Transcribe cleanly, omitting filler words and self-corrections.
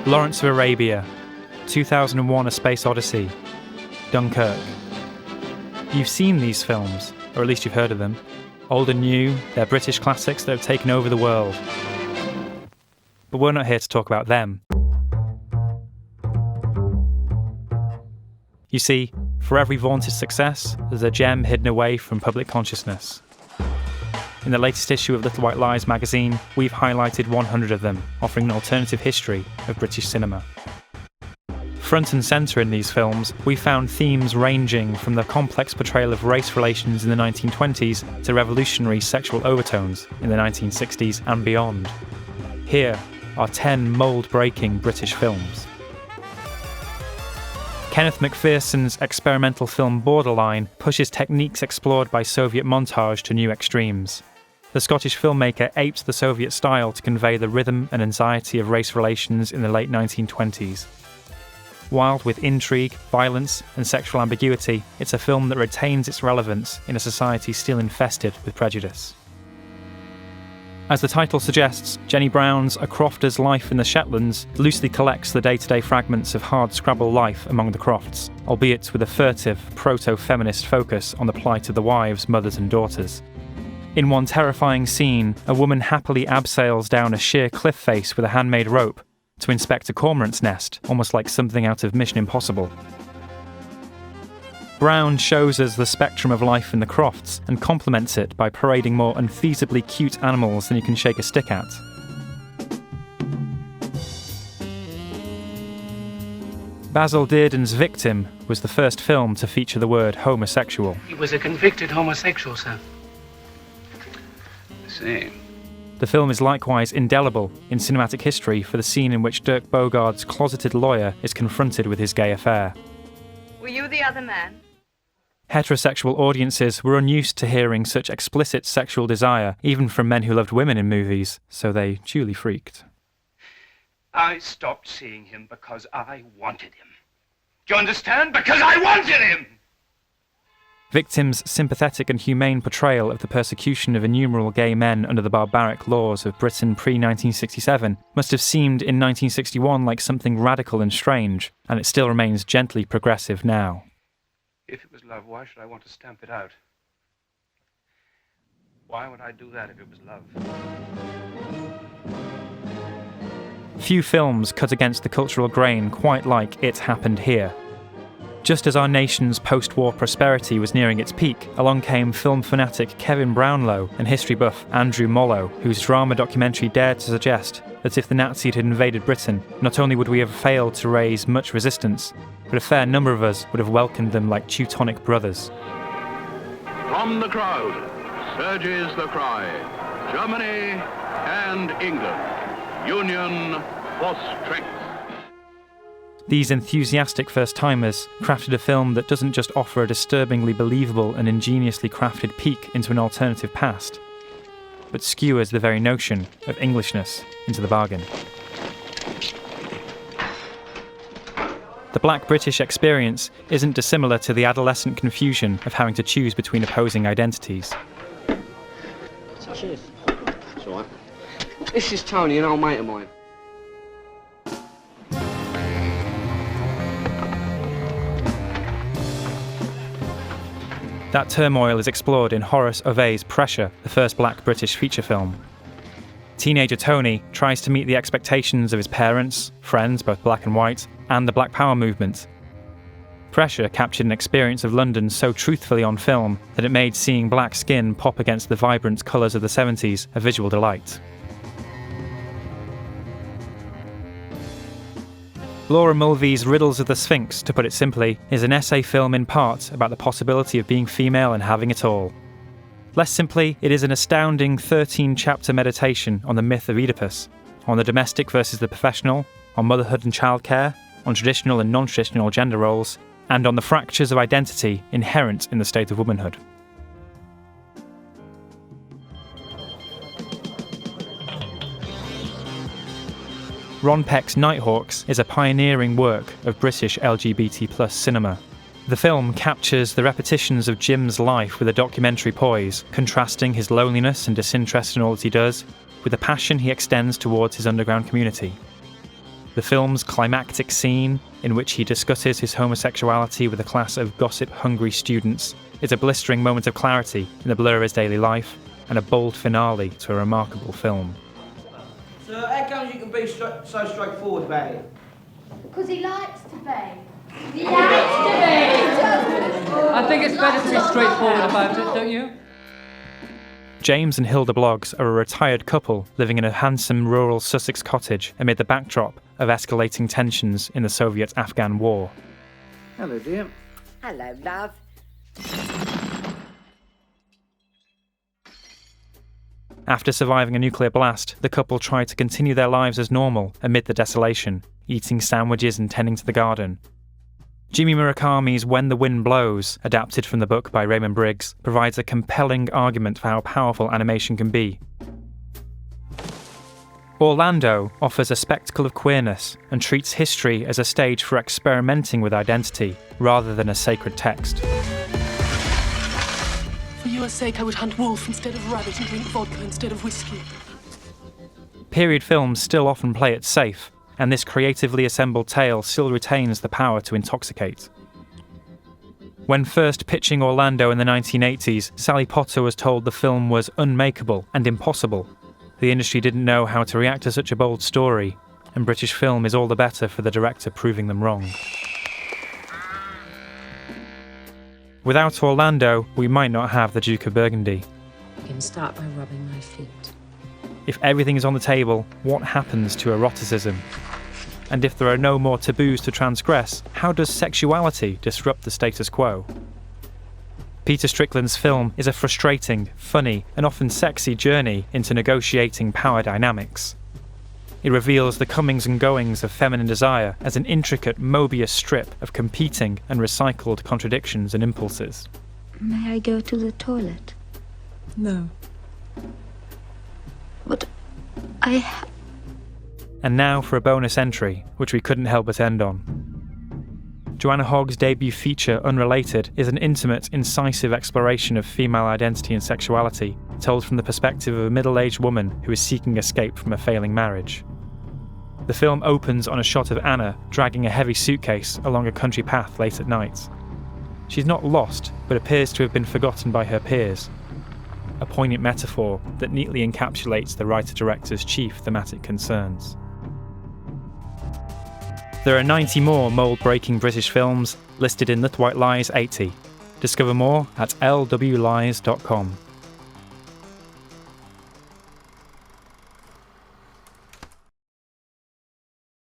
Lawrence of Arabia, 2001: A Space Odyssey, Dunkirk. You've seen these films, or at least you've heard of them. Old and new, they're British classics that have taken over the world. But we're not here to talk about them. You see, for every vaunted success, there's a gem hidden away from public consciousness. In the latest issue of Little White Lies magazine, we've highlighted 100 of them, offering an alternative history of British cinema. Front and centre in these films, we found themes ranging from the complex portrayal of race relations in the 1920s to revolutionary sexual overtones in the 1960s and beyond. Here are 10 mould-breaking British films. Kenneth Macpherson's experimental film Borderline pushes techniques explored by Soviet montage to new extremes. The Scottish filmmaker aped the Soviet style to convey the rhythm and anxiety of race relations in the late 1920s. Wild with intrigue, violence, and sexual ambiguity, it's a film that retains its relevance in a society still infested with prejudice. As the title suggests, Jenny Brown's A Crofter's Life in the Shetlands loosely collects the day-to-day fragments of hard-scrabble life among the Crofts, albeit with a furtive, proto-feminist focus on the plight of the wives, mothers and daughters. In one terrifying scene, a woman happily abseils down a sheer cliff face with a handmade rope to inspect a cormorant's nest, almost like something out of Mission Impossible. Brown shows us the spectrum of life in the Crofts and complements it by parading more unfeasibly cute animals than you can shake a stick at. Basil Deardon's Victim was the first film to feature the word homosexual. He was a convicted homosexual, sir. I see. The film is likewise indelible in cinematic history for the scene in which Dirk Bogart's closeted lawyer is confronted with his gay affair. Were you the other man? Heterosexual audiences were unused to hearing such explicit sexual desire, even from men who loved women in movies, so they duly freaked. I stopped seeing him because I wanted him. Do you understand? Because I wanted him! Victim's sympathetic and humane portrayal of the persecution of innumerable gay men under the barbaric laws of Britain pre-1967 must have seemed in 1961 like something radical and strange, and it still remains gently progressive now. If it was love, why should I want to stamp it out? Why would I do that if it was love? Few films cut against the cultural grain quite like It Happened Here. Just as our nation's post-war prosperity was nearing its peak, along came film fanatic Kevin Brownlow and history buff Andrew Mollo, whose drama documentary dared to suggest that if the Nazis had invaded Britain, not only would we have failed to raise much resistance, but a fair number of us would have welcomed them like Teutonic brothers. From the crowd surges the cry, Germany and England, union for strength. These enthusiastic first-timers crafted a film that doesn't just offer a disturbingly believable and ingeniously crafted peek into an alternative past, but skewers the very notion of Englishness into the bargain. The Black British experience isn't dissimilar to the adolescent confusion of having to choose between opposing identities. Cheers. It's all right. This is Tony, an old mate of mine. That turmoil is explored in Horace Óvé's Pressure, the first Black British feature film. Teenager Tony tries to meet the expectations of his parents, friends, both black and white, and the Black Power movement. Pressure captured an experience of London so truthfully on film that it made seeing black skin pop against the vibrant colours of the 70s a visual delight. Laura Mulvey's Riddles of the Sphinx, to put it simply, is an essay film in part about the possibility of being female and having it all. Less simply, it is an astounding 13-chapter meditation on the myth of Oedipus, on the domestic versus the professional, on motherhood and childcare, on traditional and non-traditional gender roles, and on the fractures of identity inherent in the state of womanhood. Ron Peck's Nighthawks is a pioneering work of British LGBT+ cinema. The film captures the repetitions of Jim's life with a documentary poise, contrasting his loneliness and disinterest in all that he does with the passion he extends towards his underground community. The film's climactic scene, in which he discusses his homosexuality with a class of gossip-hungry students, is a blistering moment of clarity in the blur of his daily life, and a bold finale to a remarkable film. So how come you can be so straightforward about it? Because he likes to be. I think it's better to be straightforward about it, don't you? James and Hilda Bloggs are a retired couple living in a handsome rural Sussex cottage amid the backdrop of escalating tensions in the Soviet-Afghan war. Hello, dear. Hello, love. After surviving a nuclear blast, the couple tried to continue their lives as normal amid the desolation, eating sandwiches and tending to the garden. Jimmy Murakami's When the Wind Blows, adapted from the book by Raymond Briggs, provides a compelling argument for how powerful animation can be. Orlando offers a spectacle of queerness and treats history as a stage for experimenting with identity, rather than a sacred text. For your sake, I would hunt wolf instead of rabbit and drink vodka instead of whiskey. Period films still often play it safe, and this creatively assembled tale still retains the power to intoxicate. When first pitching Orlando in the 1980s, Sally Potter was told the film was unmakeable and impossible. The industry didn't know how to react to such a bold story, and British film is all the better for the director proving them wrong. Without Orlando, we might not have the Duke of Burgundy. You can start by rubbing my feet. If everything is on the table, what happens to eroticism? And if there are no more taboos to transgress, how does sexuality disrupt the status quo? Peter Strickland's film is a frustrating, funny, and often sexy journey into negotiating power dynamics. It reveals the comings and goings of feminine desire as an intricate Mobius strip of competing and recycled contradictions and impulses. May I go to the toilet? No. But And now for a bonus entry, which we couldn't help but end on. Joanna Hogg's debut feature, Unrelated, is an intimate, incisive exploration of female identity and sexuality, told from the perspective of a middle-aged woman who is seeking escape from a failing marriage. The film opens on a shot of Anna dragging a heavy suitcase along a country path late at night. She's not lost, but appears to have been forgotten by her peers. A poignant metaphor that neatly encapsulates the writer-director's chief thematic concerns. There are 90 more mould-breaking British films listed in Little White Lies 80. Discover more at lwlies.com.